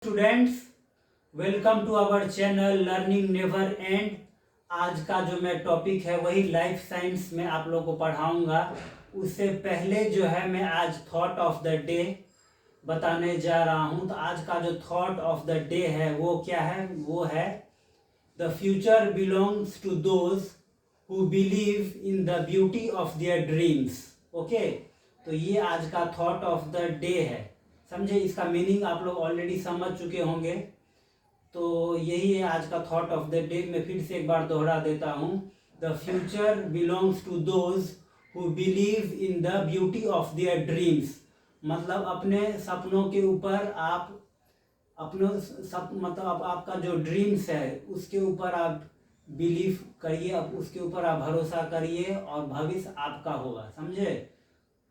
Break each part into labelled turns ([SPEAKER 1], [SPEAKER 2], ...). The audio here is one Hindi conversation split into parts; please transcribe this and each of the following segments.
[SPEAKER 1] Students, welcome to our channel learning never end. आज का जो मैं टॉपिक है वही लाइफ साइंस में आप लोगों को पढ़ाऊंगा। उससे पहले जो है मैं आज थॉट ऑफ द डे बताने जा रहा हूं। तो आज का जो थॉट ऑफ द डे है वो क्या है? वो है the future belongs to those who believe in the beauty of their dreams. Okay, तो ये आज का थॉट ऑफ द डे है। समझे? इसका मीनिंग आप लोग ऑलरेडी समझ चुके होंगे। तो यही है आज का थॉट ऑफ द डे। मैं फिर से एक बार दोहरा देता हूँ। The future belongs to those who believe in the beauty of their dreams. मतलब अपने सपनों के ऊपर आप मतलब आपका जो ड्रीम्स है उसके ऊपर आप बिलीव करिए, अब उसके ऊपर आप भरोसा करिए और भविष्य आपका होगा। समझे?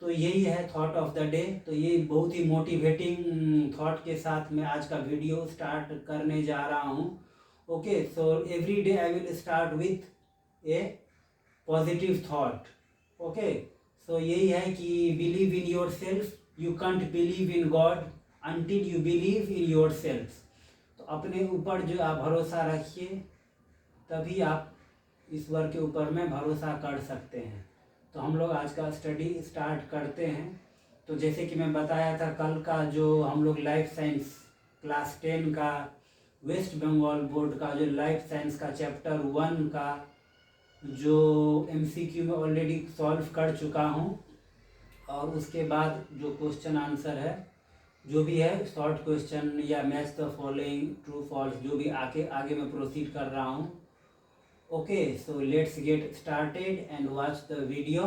[SPEAKER 1] तो यही है थॉट ऑफ द डे। तो ये बहुत ही मोटिवेटिंग थॉट के साथ मैं आज का वीडियो स्टार्ट करने जा रहा हूँ। Okay, so every day I will start with a positive thought. Okay, so यही है कि believe in yourself, you can't believe in God until you believe in yourself. तो अपने ऊपर जो आप भरोसा रखिए, तभी आप ईश्वर के ऊपर में भरोसा कर सकते हैं। तो हम लोग आज का स्टडी स्टार्ट करते हैं। तो जैसे कि मैं बताया था, कल का जो हम लोग लाइफ साइंस क्लास 10 का वेस्ट बंगाल बोर्ड का जो लाइफ साइंस का चैप्टर 1 का जो MCQ में ऑलरेडी सॉल्व कर चुका हूँ। और उसके बाद जो क्वेश्चन आंसर है, जो भी है शॉर्ट क्वेश्चन या match the following true false, जो भी आगे मैं प्रोसीड कर रहा हूँ। Okay, so let's get started and watch the video.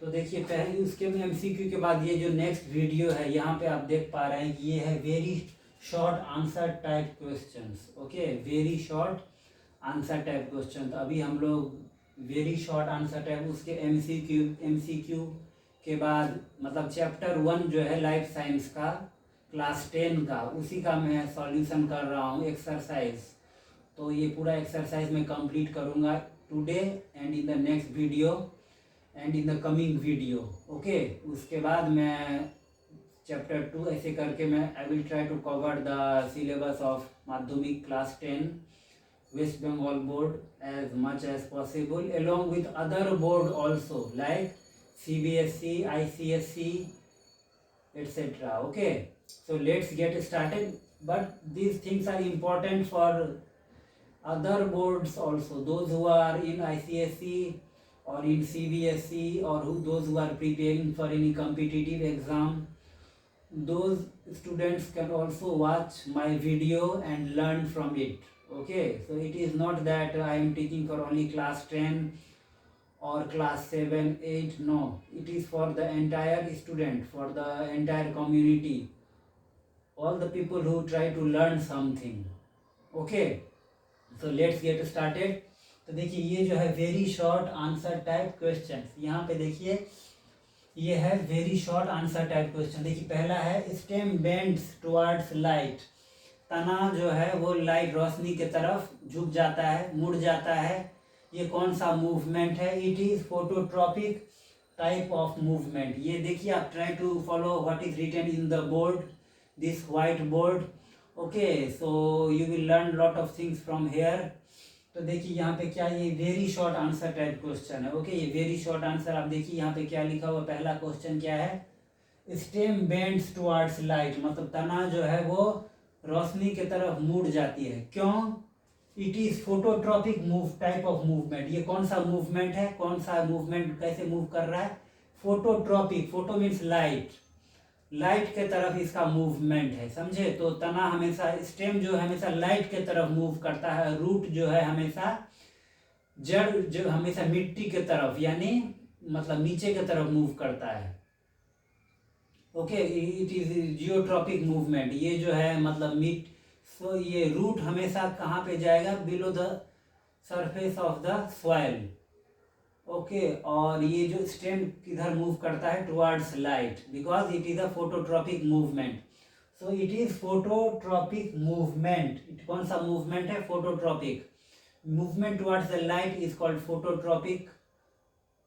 [SPEAKER 1] तो देखिए, पहले उसके में MCQ के बाद ये जो नेक्स्ट वीडियो है, यहाँ पे आप देख पा रहे हैं कि ये है very short answer type questions. Okay, very short answer type question. तो अभी हम लोग वेरी शॉर्ट आंसर टाइप उसके MCQ के बाद मतलब चैप्टर 1 जो है लाइफ साइंस का क्लास 10 का, उसी का मैं सॉल्यूशन कर रहा हूँ एक्सरसाइज। तो ये पूरा एक्सरसाइज मैं कंप्लीट करूँगा today and in the next video and in the coming video. Okay, उसके बाद मैं चैप्टर 2 ऐसे करके मैं I will try to cover the syllabus of Madhyamik class 10 West Bengal board as much as possible along with other board also like CBSE, ICSE, etc. Okay, so let's get started. But these things are important for other boards also, those who are in ICSE or in CBSE or those who are preparing for any competitive exam. Those students can also watch my video and learn from it. Okay, so it is not that I am teaching for only class 10 or class 7, 8. No, it is for the entire student, for the entire community, all the people who try to learn something. Okay, so let's get started. तो देखिए, ये जो है very short answer type question, यहाँ पे देखिए ये है very short answer type question. देखिए पहला है स्टेम बेंड्स टुवर्ड्स लाइट। तना जो है वो लाइट रोशनी के तरफ झुक जाता है, मुड़ जाता है। ये कौन सा मूवमेंट है? It is phototropic type of movement. ये देखिए, आप try to follow what is written in the board, this white board. Okay, so you will learn lot of things from here. तो देखिए यहाँ पे क्या, ये very short answer type question है। ओके, ये वेरी शॉर्ट आंसर। आप देखिए यहाँ पे क्या लिखा हुआ, पहला क्वेश्चन क्या है? स्टेम बेंड्स टुवर्ड्स लाइट, मतलब तना जो है वो रोशनी की तरफ मुड़ जाती है। क्यों? It is phototropic move type of movement. ये कौन सा मूवमेंट है? कौन सा मूवमेंट कैसे मूव कर रहा है? Phototropic, photo means light, light के तरफ इसका मूवमेंट है। समझे? तो तना हमेशा, स्टेम जो है हमेशा लाइट के तरफ मूव करता है। रूट जो है हमेशा, जड़ जो हमेशा मिट्टी के तरफ, यानी मतलब नीचे की तरफ मूव करता है। Okay, it is geotropic movement. ये जो है मतलब सो ये रूट हमेशा कहाँ पे जाएगा? Below the surface of the soil. Okay, और ये जो स्टेम किधर मूव करता है? Towards light, because it is a phototropic movement. So it is phototropic movement. It कौन सा मूवमेंट है? Phototropic movement towards the light is called phototropic.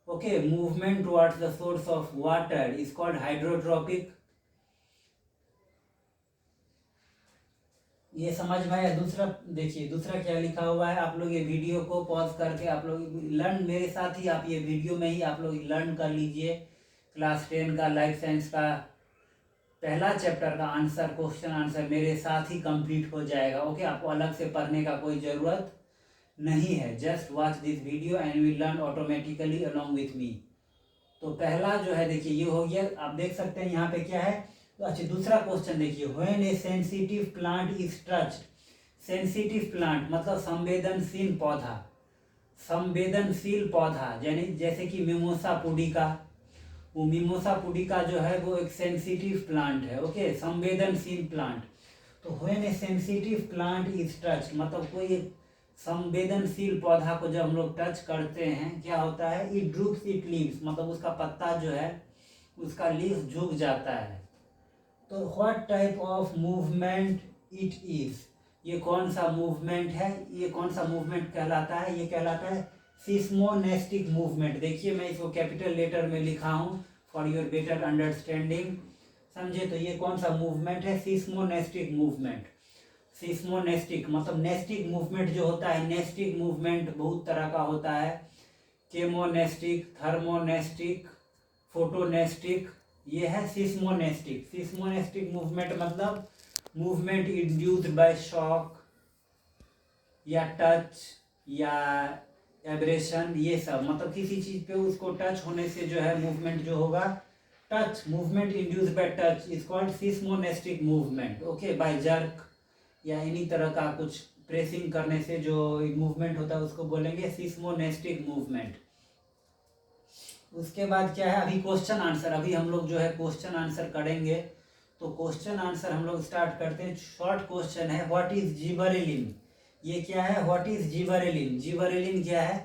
[SPEAKER 1] Okay, movement towards the source of water is called hydrotropic. ये समझ में आया। दूसरा देखिए, दूसरा क्या लिखा हुआ है, आप लोग ये वीडियो को पॉज करके आप लोग लर्न मेरे साथ ही, आप ये वीडियो में ही आप लोग लर्न कर लीजिए। क्लास 10 का लाइफ साइंस का पहला चैप्टर का आंसर, क्वेश्चन आंसर मेरे साथ ही कंप्लीट हो जाएगा। ओके, आपको अलग से पढ़ने का कोई ज़रूरत नहीं है। Just watch this video and we learn automatically along with me. तो पहला जो है देखिए ये हो गया, आप देख सकते हैं यहाँ पे क्या है। तो अच्छा, दूसरा क्वेश्चन देखिए, when A sensitive plant is touched. Sensitive plant मतलब संवेदनशील पौधा, संवेदनशील पौधा, यानी जैसे कि मिमोसा पुडिका, वो मिमोसा पुडिका जो है वो एक सेंसिटिव प्लांट है। ओके, संवेदनशील प्लांट। तो when A sensitive plant is touched मतलब कोई एक संवेदनशील पौधा को जब हम लोग टच करते हैं क्या होता है, इट ड्रूप्स इट लीव्स मतलब उसका पत्ता जो है उसका लीफ झुक जाता है। तो what type of movement it is, ये कौन सा मूवमेंट है, ये कौन सा मूवमेंट कहलाता है, ये कहलाता है सिस्मोनेस्टिक मूवमेंट। देखिए मैं इसको कैपिटल लेटर में लिखा हूँ फॉर योर बेटर अंडरस्टैंडिंग, समझे। तो ये कौन सा मूवमेंट है, सिस्मोनेस्टिक मूवमेंट। सिस्मोनेस्टिक मतलब नेस्टिक मूवमेंट जो होता है, नेस्टिक मूवमेंट बहुत तरह का होता है, केमोनेस्टिक, थर्मोनेस्टिक, फोटोनेस्टिक, ये है सिस्मोनेस्टिक। सिस्मोनेस्टिक मूवमेंट मतलब मूवमेंट इंड्यूस्ड बाय शॉक या टच या एब्रेशन, ये सब मतलब किसी चीज़ पे उसको टच होने से जो है मूवमेंट जो होगा, touch movement induced by touch is called seismonastic movement. Okay, by jerk या इन्हीं तरह का कुछ प्रेसिंग करने से जो मूवमेंट होता है उसको बोलेंगे सिस्मोनेस्टिक मूवमेंट। उसके बाद क्या है, अभी क्वेश्चन आंसर, अभी हम लोग जो है क्वेश्चन आंसर करेंगे। तो क्वेश्चन आंसर हम लोग स्टार्ट करते हैं। शॉर्ट क्वेश्चन है, व्हाट इज जिबरेलिन। ये क्या है, व्हाट इज जिबरेलिन। जिबरेलिन क्या है,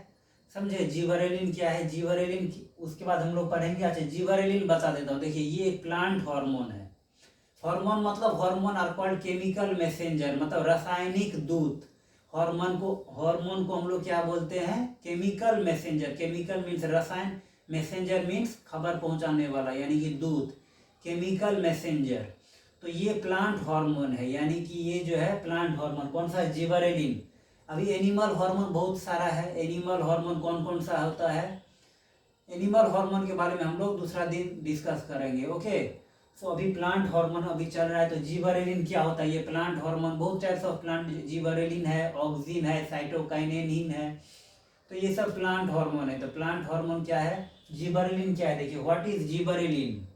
[SPEAKER 1] समझे, जिबरेलिन क्या है, जिबरेलिन। उसके बाद हम लोग पढ़ेंगे। अच्छा, जिबरेलिन बता देता हूँ। देखिए ये एक प्लांट हार्मोन है। हार्मोन मतलब hormone are called chemical messenger मतलब रासायनिक दूत। हार्मोन को हम लोग क्या बोलते हैं, केमिकल मैसेंजर। केमिकल मीन्स रसायन, मैसेंजर मीन्स खबर पहुंचाने वाला यानी कि दूत, केमिकल मैसेंजर। तो ये प्लांट हार्मोन है, यानी कि ये जो है प्लांट हार्मोन कौन सा, जिबरेलिन। अभी एनिमल हार्मोन बहुत सारा है। एनिमल हार्मोन कौन कौन सा होता है, एनिमल हार्मोन के बारे में हम लोग दूसरा दिन डिस्कस करेंगे। ओके, सो अभी प्लांट हार्मोन अभी चल रहा है। तो जिबरेलिन क्या होता है, ये प्लांट हार्मोन, बहुत टाइप्स ऑफ प्लांट, जिबरेलिन है, ऑक्सिन है, साइटोकाइनेसिन है, तो ये सब प्लांट हार्मोन है। तो प्लांट हार्मोन क्या है, जिबरेलिन क्या है। देखिए what is gibberellin,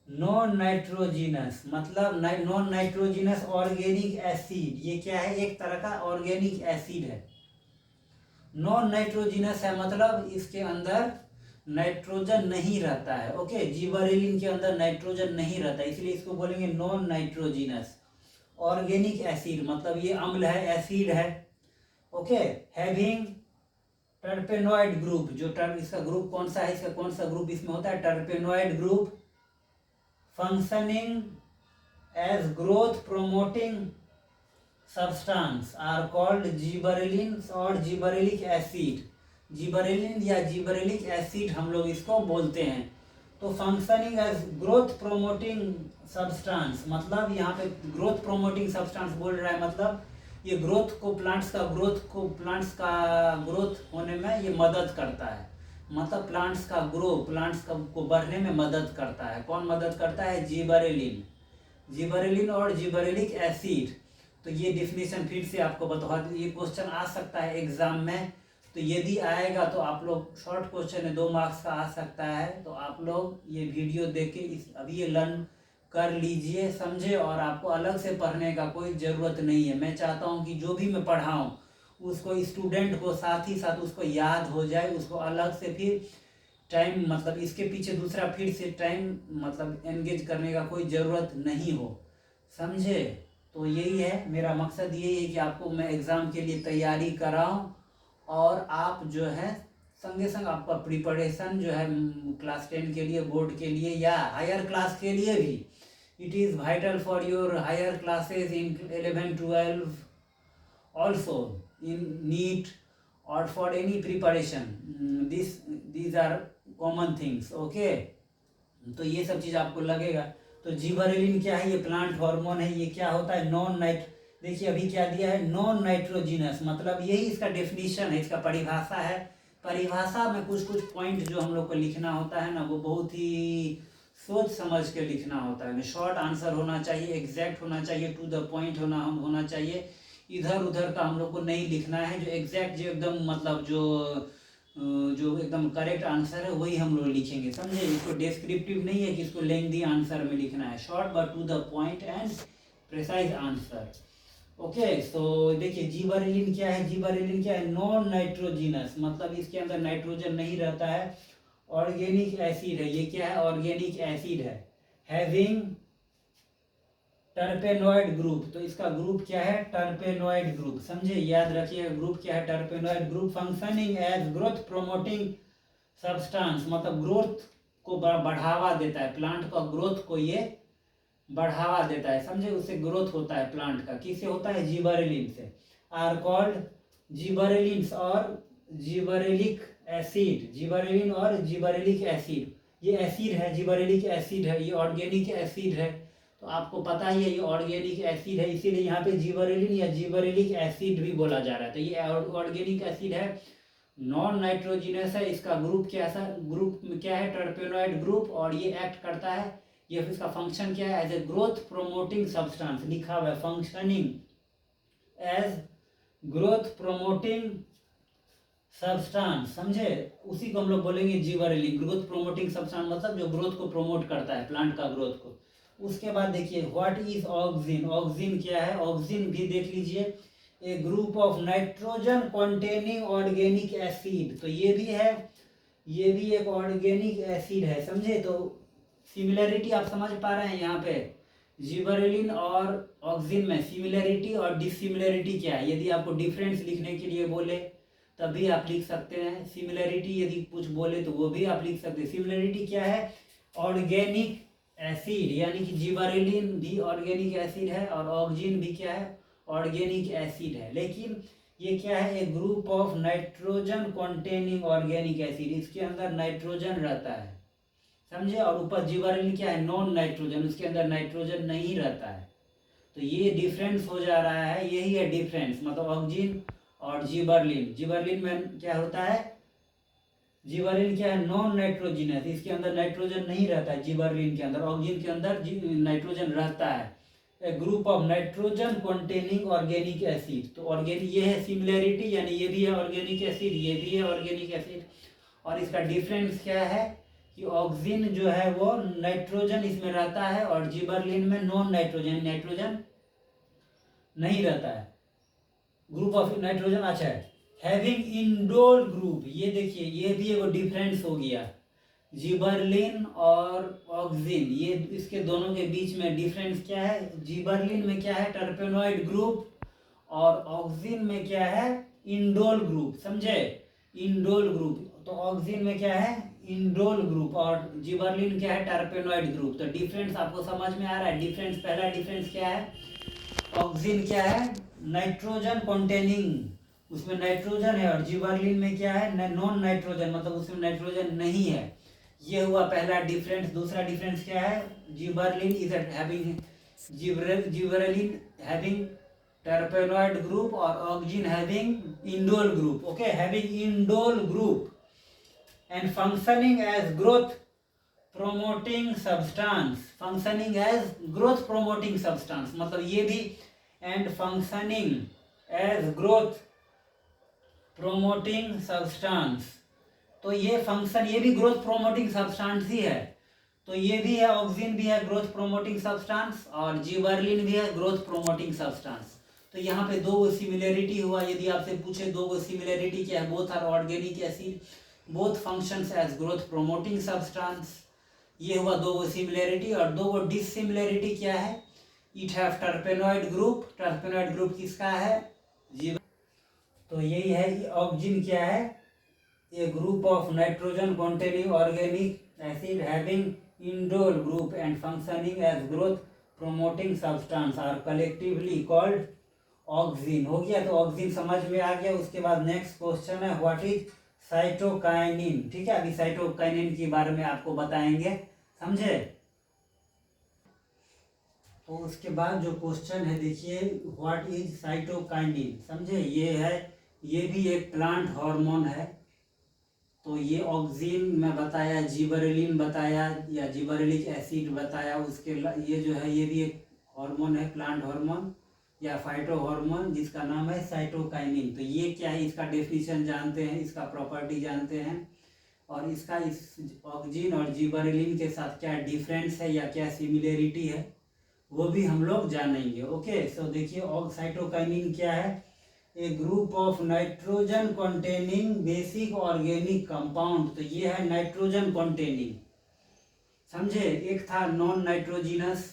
[SPEAKER 1] non nitrogenous मतलब नॉन नाइट्रोजिनस ऑर्गेनिक एसिड। ये क्या है, एक तरह का ऑर्गेनिक एसिड है। नॉन नाइट्रोजिनस है मतलब इसके अंदर नाइट्रोजन नहीं रहता है। ओके, जिबरेलिन के अंदर नाइट्रोजन नहीं रहता है, इसलिए इसको बोलेंगे नॉन नाइट्रोजिनस। ऑर्गेनिक एसिड मतलब ये अम्ल है, एसिड है। ओके, हैविंग टर्पेनॉइड ग्रुप, जो इसका ग्रुप कौन सा है, इसका कौन सा ग्रुप इसमें होता है, terpenoid group. Functioning as growth promoting substance are called gibberellin और जिबरेलिक एसिड। जिबरेलिन या जिबरेलिक एसिड हम लोग इसको बोलते हैं। तो functioning as growth promoting substance मतलब यहाँ पे ग्रोथ प्रोमोटिंग सब्सटेंस बोल रहा है, मतलब ये ग्रोथ को प्लांट्स का ग्रोथ होने में ये मदद करता है। मतलब प्लांट्स का को बढ़ने में मदद करता है। कौन मदद करता है, जिबरेलिन, जिबरेलिन और जिबरेलिक एसिड। तो ये डिफिनेशन फिर से आपको बता दूं, ये क्वेश्चन आ सकता है एग्जाम में। तो यदि आएगा तो आप लोग, शॉर्ट क्वेश्चन है 2 मार्क्स का आ सकता है, तो आप लोग ये वीडियो देख के अभी ये लर्न कर लीजिए, समझे। और आपको अलग से पढ़ने का कोई ज़रूरत नहीं है। मैं चाहता हूँ कि जो भी मैं पढ़ाऊँ उसको स्टूडेंट को साथ ही साथ उसको याद हो जाए, उसको अलग से फिर टाइम मतलब इसके पीछे दूसरा फिर से टाइम मतलब एंगेज करने का कोई ज़रूरत नहीं हो, समझे। तो यही है मेरा मकसद, यही है कि आपको मैं एग्ज़ाम के लिए तैयारी कराऊं और आप जो है संगे संग आपका प्रिपरेशन जो है क्लास 10 के लिए, बोर्ड के लिए या हायर क्लास के लिए भी, it is vital for your higher classes in 11, 12 also in NEET और for any preparation. These are common things. Okay, तो ये सब चीज़ आपको लगेगा। तो जिबरेलिन क्या है, ये प्लांट हार्मोन है। ये क्या होता है, नॉन नाइट, देखिए अभी क्या दिया है, नॉन नाइट्रोजिनस, मतलब यही इसका डेफिनेशन है, इसका परिभाषा है। परिभाषा में कुछ कुछ पॉइंट जो हम लोग को लिखना होता है ना, वो बहुत ही सोच समझ के लिखना होता है। शॉर्ट आंसर होना चाहिए, एग्जैक्ट होना चाहिए, टू द पॉइंट होना चाहिए। इधर उधर का हम लोग को नहीं लिखना है। जो एग्जैक्ट, जो एकदम मतलब जो एकदम करेक्ट आंसर है वही हम लोग लिखेंगे, समझे। इसको डिस्क्रिप्टिव नहीं है कि इसको लेंथी आंसर में लिखना है, short but to the point and precise answer. Okay, so देखिए जिबरेलिन क्या है, जिबरेलिन क्या है, नॉन नाइट्रोजिनस, मतलब इसके अंदर नाइट्रोजन नहीं रहता है। ऑर्गेनिक एसिड है, ये क्या है, ऑर्गेनिक एसिड है। हैविंग टर्पेनॉइड ग्रुप, तो इसका ग्रुप क्या है, टर्पेनॉइड ग्रुप, समझे, याद रखिए ग्रुप क्या है, terpenoid group. Functioning as growth promoting substance, मतलब ग्रोथ को बढ़ावा देता है, प्लांट का ग्रोथ को ये बढ़ावा देता है, समझे, उससे ग्रोथ होता है प्लांट का। किससे होता है, जिबरेलिन से। आर कॉल्ड जिबरेलिन्स और जिबरेलिक एसिड, जिबरेलिन और जिबरेलिक एसिड, ये एसिड है, जिबरेलिक एसिड है, ये ऑर्गेनिक एसिड है। तो आपको पता ही है ये ऑर्गेनिक एसिड है, इसीलिए यहाँ पे जिबरेलिन या जिबरेलिक एसिड भी बोला जा रहा है। तो ये ऑर्गेनिक एसिड है, नॉन नाइट्रोजिनस है। इसका ग्रुप कैसा, ग्रुप क्या है, टर्पेनॉइड ग्रुप, और ये एक्ट करता है, ये इसका फंक्शन क्या है, as a growth promoting substance, लिखा हुआ है functioning as growth promoting substance, समझे। उसी को हम लोग बोलेंगे जिबरेलिन, ग्रोथ प्रोमोटिंग सब्सटेंस, मतलब जो ग्रोथ को प्रोमोट करता है, प्लांट का ग्रोथ को। उसके बाद देखिए व्हाट इज ऑक्सिन, ऑक्सिन क्या है, ऑक्सिन भी देख लीजिए, a group of nitrogen containing organic acid, तो ये भी है, ये भी एक ऑर्गेनिक एसिड है, समझे। तो सिमिलरिटी आप समझ पा रहे हैं यहाँ पे, जिबरेलिन और ऑक्सिन में सिमिलरिटी और डिसिमिलरिटी क्या है। यदि आपको डिफरेंस लिखने के लिए बोले तभी आप लिख सकते हैं, सिमिलरिटी यदि कुछ बोले तो वो भी आप लिख सकते हैं। सिमिलरिटी क्या है, ऑर्गेनिक एसिड, यानी कि जिबरेलिन भी ऑर्गेनिक एसिड है और ऑक्सिन भी क्या है, ऑर्गेनिक एसिड है। लेकिन ये क्या है, एक group of nitrogen containing organic acid, इसके अंदर नाइट्रोजन रहता है, समझे। और ऊपर जिबरेलिन क्या है, नॉन नाइट्रोजन, उसके अंदर नाइट्रोजन नहीं रहता है। तो ये डिफरेंस हो जा रहा है, यही है डिफरेंस, मतलब ऑक्सिन और जिबरेलिन। जिबरेलिन में क्या होता है, जिबरेलिन क्या है, नॉन नाइट्रोजिनस, इसके अंदर नाइट्रोजन नहीं रहता है जिबरेलिन के अंदर। ऑक्सिन के अंदर नाइट्रोजन रहता है। A group of nitrogen containing organic acid, तो ऑर्गेनिक ये है सिमिलरिटी, यानी ये भी है ऑर्गेनिक एसिड, ये भी है ऑर्गेनिक एसिड। और इसका डिफरेंस क्या है कि ऑक्सिन जो है वो नाइट्रोजन इसमें रहता है और जिबरेलिन में नॉन नाइट्रोजन, नाइट्रोजन नहीं रहता है। ग्रुप ऑफ नाइट्रोजन, अच्छा है। हैविंग इंडोल ग्रुप, ये देखिए ये भी एगो डिफरेंस हो गया, जिबरेलिन और ऑक्सिन, ये इसके दोनों के बीच में डिफरेंस क्या है, जिबरेलिन में क्या है, टर्पेनॉइड ग्रुप, और ऑक्सिन में क्या है, इंडोल ग्रुप, समझे, इंडोल ग्रुप। तो ऑक्सिन में क्या है, इंडोल ग्रुप, और जिबरेलिन क्या है, टर्पेनॉइड ग्रुप। तो डिफरेंस आपको समझ में आ रहा है। डिफरेंस, पहला डिफरेंस क्या है, ऑक्सिन क्या है, नाइट्रोजन कंटेनिंग, उसमें नाइट्रोजन है, और जिबरेलिन में क्या है, नॉन नाइट्रोजन, मतलब उसमें नाइट्रोजन नहीं है। ये हुआ पहला डिफरेंस। दूसरा डिफरेंस क्या है, gibberellin is having, gibberellin having terpenoid group और auxin having indole group. Okay, having indole group and functioning as growth promoting substance, functioning as growth promoting substance, मतलब ये भी, and functioning as growth promoting substance. तो ये फंक्शन, ये भी ग्रोथ प्रोमोटिंग सब्सटेंस ही है। तो ये भी है, ऑक्सिन भी है ग्रोथ प्रोमोटिंग सब्सटेंस, और जिबरेलिन भी है ग्रोथ प्रोमोटिंग सब्सटेंस। तो यहाँ पे दो सिमिलरिटी हुआ। यदि आपसे पूछे दो सिमिलरिटी क्या है, both are organic acid, both functions as growth promoting substance, ये हुआ दो सिमिलरिटी। और दो डिसिमिलरिटी क्या है, it have terpenoid group, terpenoid group किसका है, जीव। तो यही है, ऑक्सिन क्या है, a group of nitrogen containing organic acid having indole group and functioning as growth promoting substance are collectively called auxin. हो गया, तो ऑक्सिन समझ में आ गया। उसके बाद नेक्स्ट क्वेश्चन है, व्हाट इज साइटोकाइनिन। ठीक है, अभी साइटोकाइनिन के बारे में आपको बताएंगे, समझे। तो उसके बाद जो क्वेश्चन है देखिए, व्हाट इज साइटोकाइनिन, समझे, ये भी एक प्लांट हार्मोन है। तो ये ऑक्सिन में बताया, जिबरेलिन बताया या जिबरेलिक एसिड बताया, ये जो है ये भी एक हार्मोन है, प्लांट हार्मोन या फाइटो हार्मोन, जिसका नाम है साइटोकाइनिन। तो ये क्या है, इसका डेफिनेशन जानते हैं, इसका प्रॉपर्टी जानते हैं, और इसका इस ऑक्सिन और जिबरेलिन के साथ क्या डिफरेंस है या क्या सिमिलरिटी है वो भी हम लोग जानेंगे। ओके, सो देखिए साइटोकाइनिन क्या है, a group of nitrogen containing basic organic compound. तो ये है नाइट्रोजन कंटेनिंग, समझे, एक था नॉन नाइट्रोजिनस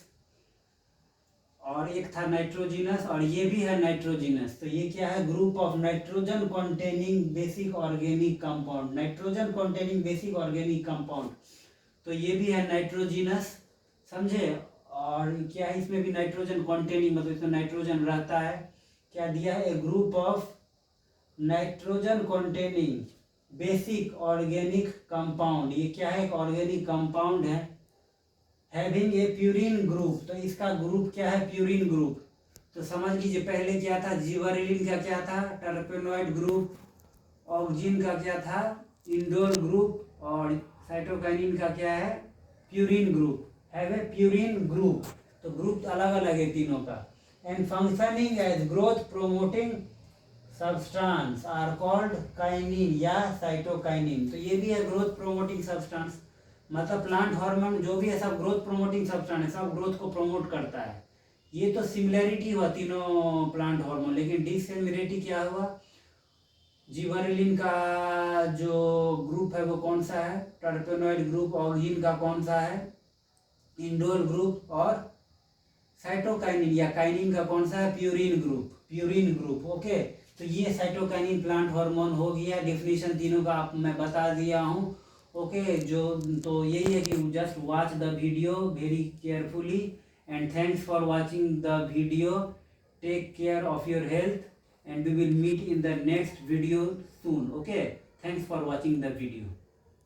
[SPEAKER 1] और एक था नाइट्रोजिनस, और ये भी है नाइट्रोजिनस। तो ये क्या है, group of nitrogen containing basic organic compound, nitrogen containing basic organic compound. तो ये भी है नाइट्रोजिनस, समझे, और क्या है, इसमें भी नाइट्रोजन कंटेनिंग, मतलब इसमें नाइट्रोजन रहता है। क्या दिया है, a group of nitrogen containing basic organic compound. ये क्या है, एक ऑर्गेनिक कंपाउंड है, हैविंग ए प्यूरिन ग्रुप। तो इसका ग्रुप क्या है, प्यूरिन ग्रुप। तो समझ लीजिए पहले क्या था, जिबरेलिन का क्या था, टर्पेनॉइड ग्रुप, ऑक्सिन का क्या था, इंडोल ग्रुप, और साइटोकाइनिन का क्या है, purine group, have a purine group. तो ग्रुप अलग अलग है तीनों का। And functioning as growth promoting substance are called kinin या साइटोकाइनिन। तो ये भी है ग्रोथ प्रोमोटिंग सब्सटेंस, मतलब प्लांट हार्मोन जो भी है सब ग्रोथ प्रोमोटिंग सब्सटेंस है, सब ग्रोथ को प्रमोट करता है। ये तो सिमिलरिटी हुआ तीनों प्लांट हार्मोन, लेकिन डिसिमिलरिटी क्या हुआ, जिबरेलिन का जो ग्रुप है वो कौन सा है, टर्पेनॉइड ग्रुप, ऑक्सिन का कौन सा है, इंडोल ग्रुप, और साइटोकाइनिन या काइनिन का कौन सा है, purine group, purine group. Okay, तो ये साइटोकाइनिन प्लांट हार्मोन हो गया, डेफिनेशन तीनों का आप मैं बता दिया हूँ। ओके, जो तो यही है कि just watch the video very carefully, and thanks for watching the video, take care of your health, and we will meet in the next video soon. Okay, thanks for watching the video.